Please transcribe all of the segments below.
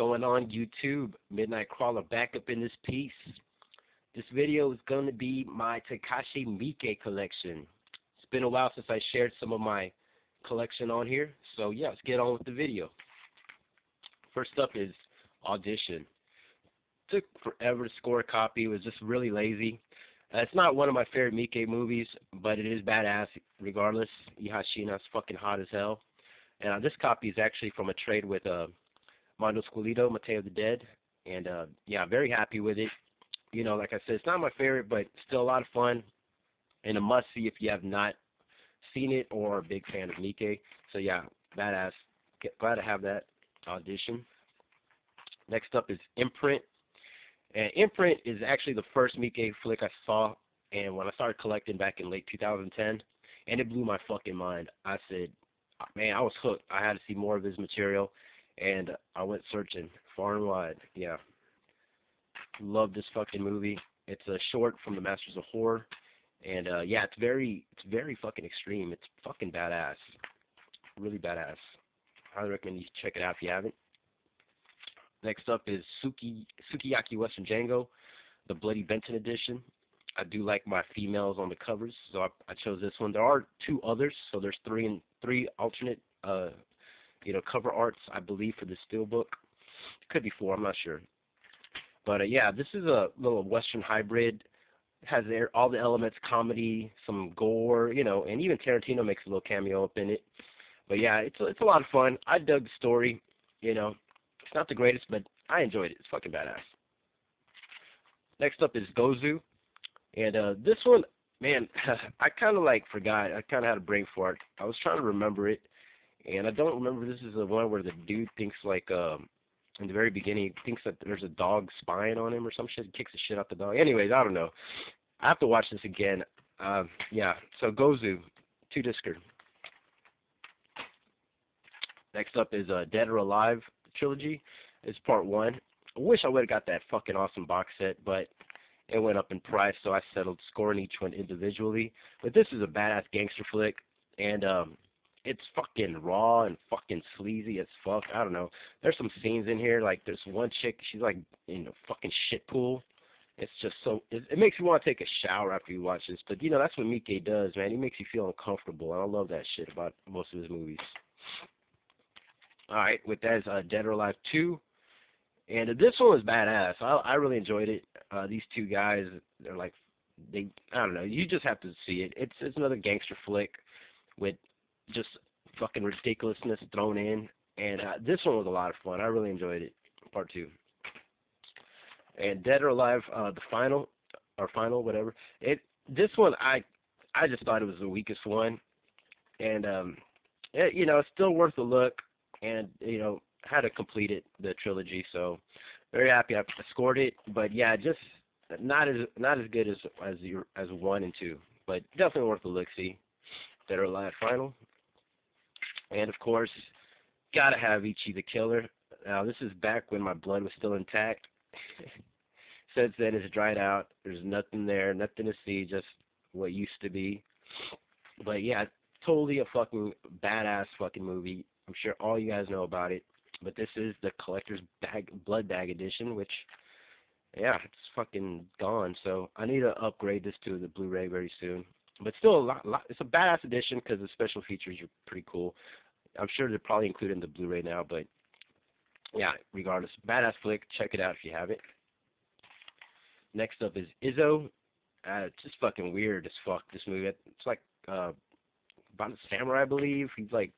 going on, YouTube? Midnight Crawler back up in this piece. This video is going to be my Takashi Miike collection. It's been a while since I shared some of my collection on here, so yeah, let's get on with the video. First up is Audition. Took forever to score a copy. It was just really lazy. It's not one of my favorite Miike movies, but it is badass regardless. Ihashina's fucking hot as hell. And this copy is actually from a trade with Mondo Squilito, Mateo the Dead. And yeah, very happy with it. You know, like I said, it's not my favorite, but still a lot of fun. And a must-see if you have not seen it or are a big fan of Miike. So yeah, badass. Glad to have that Audition. Next up is Imprint. And Imprint is actually the first Miike flick I saw, and when I started collecting back in late 2010, and it blew my fucking mind. I said, man, I was hooked. I had to see more of his material, and I went searching far and wide. Yeah, love this fucking movie. It's a short from the Masters of Horror, and yeah, it's very fucking extreme. It's fucking badass, really badass. Highly recommend you check it out if you haven't. Next up is Sukiyaki Western Django, the Bloody Benton edition. I do like my females on the covers, so I chose this one. There are two others, so there's three alternate, cover arts, I believe, for the steelbook. Could be four, I'm not sure. But yeah, this is a little Western hybrid. It has all the elements, comedy, some gore, and even Tarantino makes a little cameo up in it. But yeah, it's a lot of fun. I dug the story, It's not the greatest, but I enjoyed it. It's fucking badass. Next up is Gozu. And this one, man, I kind of forgot. I kind of had a brain fart. I was trying to remember it, and I don't remember. This is the one where the dude thinks in the very beginning, he thinks that there's a dog spying on him or some shit. He kicks the shit out the dog. Anyways, I don't know. I have to watch this again. Yeah, so Gozu, 2-discer. Next up is Dead or Alive Trilogy. It's part 1. I wish I would have got that fucking awesome box set, but it went up in price, so I settled scoring each one individually. But this is a badass gangster flick, and it's fucking raw and fucking sleazy as fuck. I don't know. There's some scenes in here, like there's one chick, she's like in a fucking shit pool. It's just so, it makes you want to take a shower after you watch this. But that's what Miike does, man. He makes you feel uncomfortable, and I love that shit about most of his movies. Alright, with that is Dead or Alive 2. And this one was badass. I really enjoyed it. These two guys, they're like, I don't know, you just have to see it. It's another gangster flick with just fucking ridiculousness thrown in. And this one was a lot of fun. I really enjoyed it, part 2. And Dead or Alive, the final, whatever. This one, I just thought it was the weakest one. And, it's still worth a look. And had to complete it, the trilogy, so very happy I scored it. But yeah, just not as good as 1 and 2, but definitely worth a look. See, Dead or Alive final, and of course, gotta have Ichi the Killer. Now this is back when my blood was still intact. Since then, it's dried out. There's nothing there, nothing to see, just what used to be. But yeah, totally a fucking badass fucking movie. I'm sure all you guys know about it, but this is the collector's blood bag edition, which, yeah, it's fucking gone. So I need to upgrade this to the Blu-ray very soon. But still, a lot. It's a badass edition because the special features are pretty cool. I'm sure they're probably included in the Blu-ray now, but yeah, regardless, badass flick. Check it out if you have it. Next up is Izzo. It's just fucking weird as fuck, this movie. It's like about a samurai, I believe. He's like,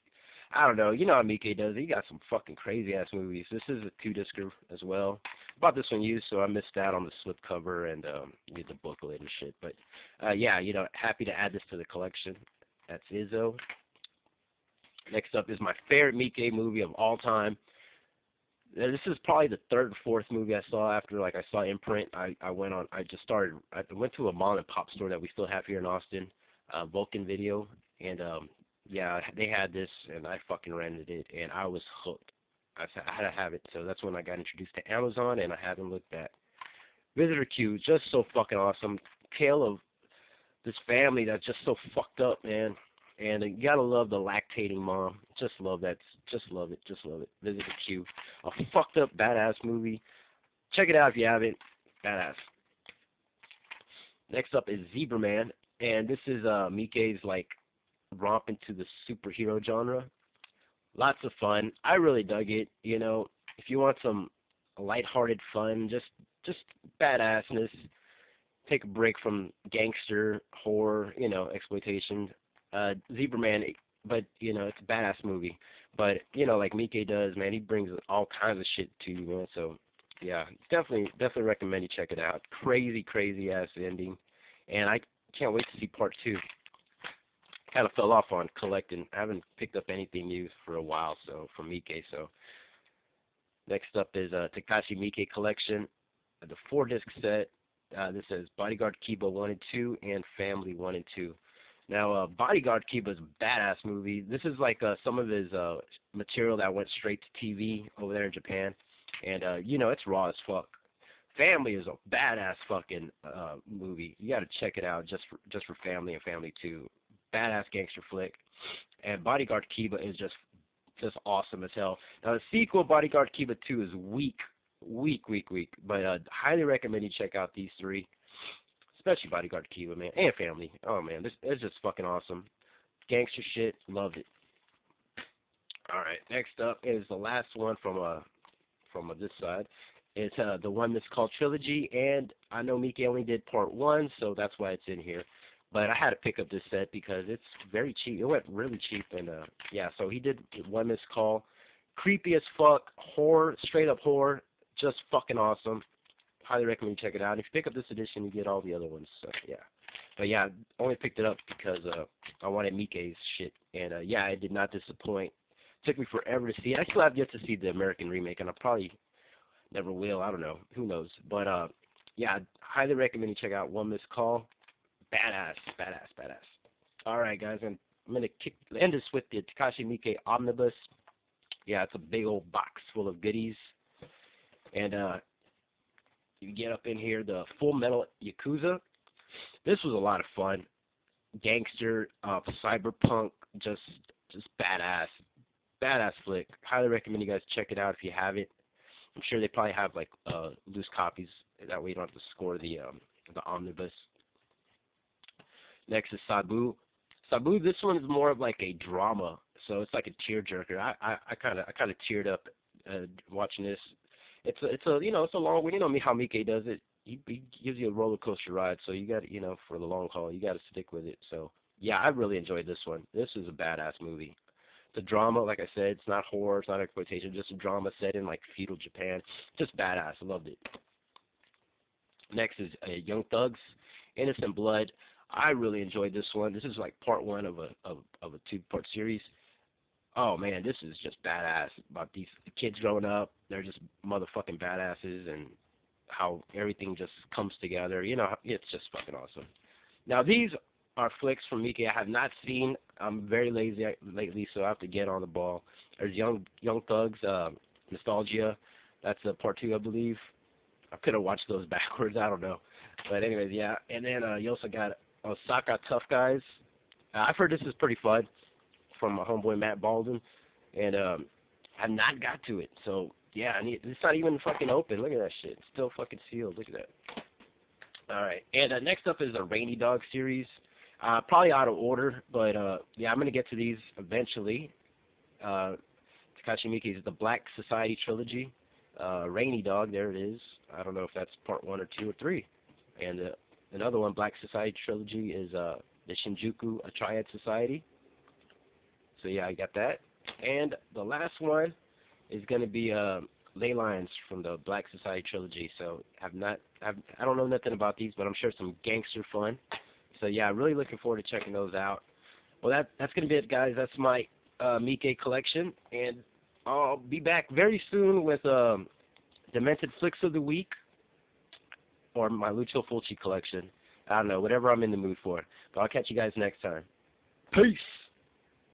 I don't know. You know how Miike does. He got some fucking crazy-ass movies. This is a 2-discer as well. Bought this one used, so I missed out on the slipcover and the booklet and shit. But, yeah, happy to add this to the collection. That's Izzo. Next up is my favorite Miike movie of all time. This is probably the 3rd or 4th movie I saw after, I saw Imprint. I went to a mom-and-pop store that we still have here in Austin, Vulcan Video, and, yeah, they had this, and I fucking rented it, and I was hooked. I had to have it, so that's when I got introduced to Amazon, and I haven't looked back. Visitor Q, just so fucking awesome. Tale of this family that's just so fucked up, man. And you gotta love the lactating mom. Just love that. Just love it. Just love it. Visit the Q. A fucked up badass movie. Check it out if you haven't. Badass. Next up is Zebra Man, and this is Miike's like romp into the superhero genre. Lots of fun. I really dug it. You know, if you want some lighthearted fun, just badassness, take a break from gangster horror, you know, exploitation. Zebra Man, but you know, it's a badass movie. But you know, like Miike does, man, he brings all kinds of shit to you, man. So yeah, definitely recommend you check it out. Crazy ass ending, and I can't wait to see part 2. Kind of fell off on collecting. I haven't picked up anything new for a while, so from Miike. So next up is Takashi Miike collection, the 4-disc set. This says Bodyguard Kiba 1 and 2 and Family 1 and 2. Now, Bodyguard Kiba is a badass movie. This is like some of his material that went straight to TV over there in Japan, and you know, it's raw as fuck. Family is a badass fucking movie. You got to check it out just for Family and Family 2. Badass gangster flick, and Bodyguard Kiba is just awesome as hell. Now the sequel, Bodyguard Kiba 2, is weak, but highly recommend you check out these 3, especially Bodyguard Kiba, man, and Family. Oh man, this is just fucking awesome. Gangster shit, loved it. All right, next up is the last one from this side. It's the one that's called Trilogy, and I know Miike only did part 1, so that's why it's in here. But I had to pick up this set because it's very cheap. It went really cheap, and yeah. So he did One Missed Call, creepy as fuck, horror, straight up horror, just fucking awesome. Highly recommend you check it out. And if you pick up this edition, you get all the other ones. So yeah. But yeah, I only picked it up because I wanted Miike's shit, and yeah, it did not disappoint. It took me forever to see it. I still have yet to see the American remake, and I probably never will. I don't know. Who knows? But yeah, I highly recommend you check out One Missed Call. Badass. All right, guys, and I'm gonna end this with the Takashi Miike Omnibus. Yeah, it's a big old box full of goodies, and you get up in here the Full Metal Yakuza. This was a lot of fun. Gangster, cyberpunk, just badass flick. Highly recommend you guys check it out if you haven't. I'm sure they probably have like loose copies. That way you don't have to score the omnibus. Next is Sabu. Sabu, this one is more of like a drama, so it's like a tearjerker. I kind of teared up watching this. It's a you know, it's a long one. You know me how Miike does it. He gives you a roller coaster ride, so you got, you know, for the long haul, you got to stick with it. So yeah, I really enjoyed this one. This is a badass movie. The drama, like I said, it's not horror, it's not exploitation, just a drama set in like feudal Japan. Just badass. I loved it. Next is Young Thugs, Innocent Blood. I really enjoyed this one. This is like part 1 of a 2-part series. Oh man, this is just badass about these kids growing up. They're just motherfucking badasses, and how everything just comes together. You know, it's just fucking awesome. Now these are flicks from Miike I have not seen. I'm very lazy lately, so I have to get on the ball. There's Young Thugs, Nostalgia. That's part 2, I believe. I could have watched those backwards. I don't know. But anyways, yeah. And then you also got Osaka Tough Guys. I've heard this is pretty fun from my homeboy Matt Baldwin, and I've not got to it. So yeah, it's not even fucking open. Look at that shit. It's still fucking sealed. Look at that. All right. And next up is the Rainy Dog series. Probably out of order, but yeah, I'm gonna get to these eventually. Takashi Miike's The Black Society Trilogy. Rainy Dog, there it is. I don't know if that's part 1 or 2 or 3. And another one, Black Society Trilogy, is the Shinjuku, A Triad Society. So yeah, I got that. And the last one is going to be Ley Lines from the Black Society Trilogy. So I don't know nothing about these, but I'm sure some gangster fun. So yeah, really looking forward to checking those out. Well, that's going to be it, guys. That's my Miike collection, and I'll be back very soon with Demented Flicks of the Week, or my Lucio Fulci collection. I don't know, whatever I'm in the mood for. But I'll catch you guys next time. Peace!